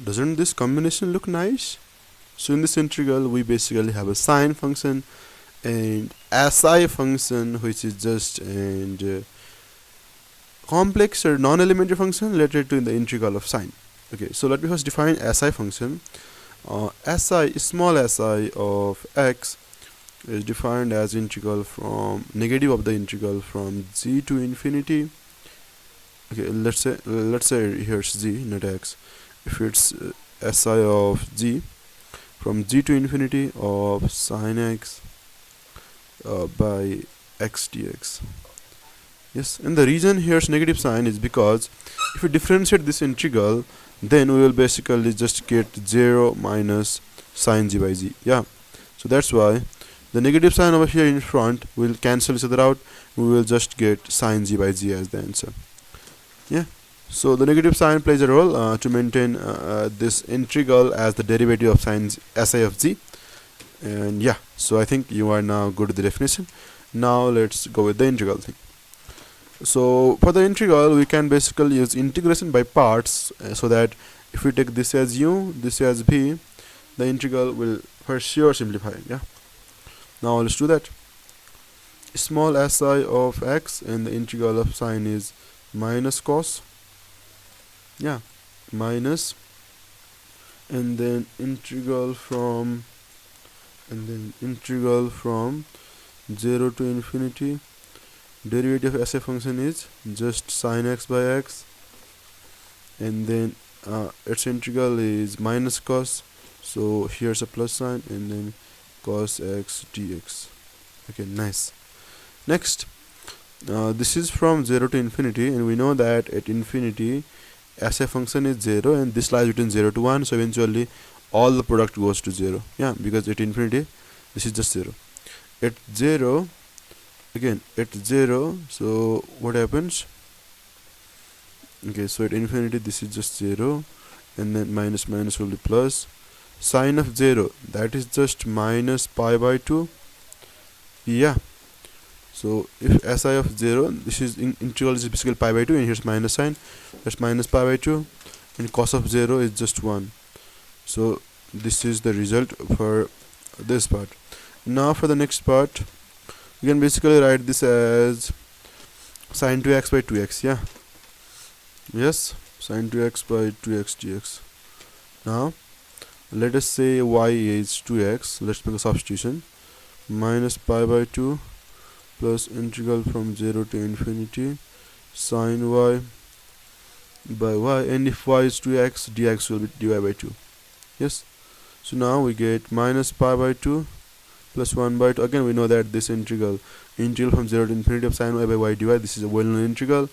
Doesn't this combination look nice? So in this integral we basically have a sine function and SI function, which is just and complex or non-elementary function related to the integral of sine. Okay, so let me first define SI function. SI, small si of x is defined as integral from negative of the integral from z to infinity. Okay, let's say here's z, not x. If it's si of z from z to infinity of sine x by x dx. Yes, and the reason here's negative sign is because if we differentiate this integral, then we will basically just get 0 minus sine z by z. Yeah, so that's why the negative sign over here in front will cancel each other out. We will just get sine z by z as the answer. Yeah, so the negative sign plays a role to maintain this integral as the derivative of sine si of z. And yeah, so I think you are now good with the definition. Now let's go with the integral thing. So for the integral, we can basically use integration by parts, so that if we take this as u, this as v, the integral will for sure simplify. Yeah, now let's do that. Small si of x, and the integral of sine is minus cos. Yeah, minus, and then integral from 0 to infinity. Derivative of SI function is just sine x by x, and then its integral is minus cos, so here's a plus sign, and then cos x dx. Okay, nice. Next, this is from 0 to infinity, and we know that at infinity SI function is 0, and this lies between 0 to 1, so eventually all the product goes to 0. Yeah, because at infinity this is just 0. At 0, again at 0, so what happens? Okay, so at infinity this is just 0, and then minus minus will be plus. Sine of 0, that is just minus pi by 2. Yeah, so if SI of 0, this is integral is basically pi by 2, and here's minus sign, that's minus pi by 2, and cos of 0 is just 1. So this is the result for this part. Now for the next part, you can basically write this as sine 2x by 2x. Yeah, yes, sine 2x by 2x dx. Now let us say y is 2x. Let's make a substitution. Minus pi by 2 plus integral from 0 to infinity sine y by y, and if y is 2x, dx will be dy by 2. Yes, so now we get minus pi by 2 plus 1 by 2. Again, we know that this integral from 0 to infinity of sine y by y dy, this is a well-known integral,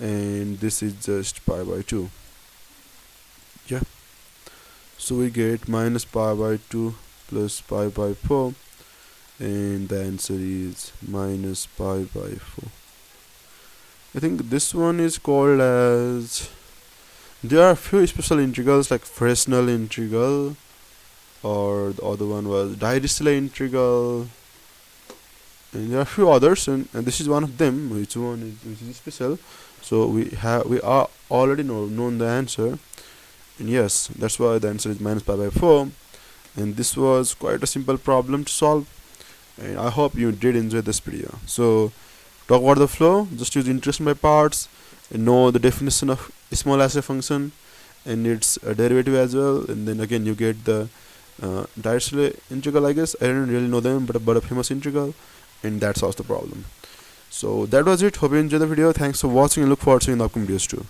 and this is just pi by 2. Yeah, so we get minus pi by 2 plus pi by 4, and the answer is minus pi by 4. I think this one is called as, there are a few special integrals like Fresnel integral, or the other one was Dirichlet integral, and there are a few others, and this is one of them, which is special. So we are already known the answer, and yes, that's why the answer is minus pi by 4. And this was quite a simple problem to solve, and I hope you did enjoy this video. So talk about the flow, just use integration by parts, and know the definition of small SI function and its derivative as well, and then again you get the Dirichlet integral. I guess I don't really know them, but a famous integral, and that solves the problem. So that was it. Hope you enjoyed the video. Thanks for watching, and look forward to seeing the upcoming videos too.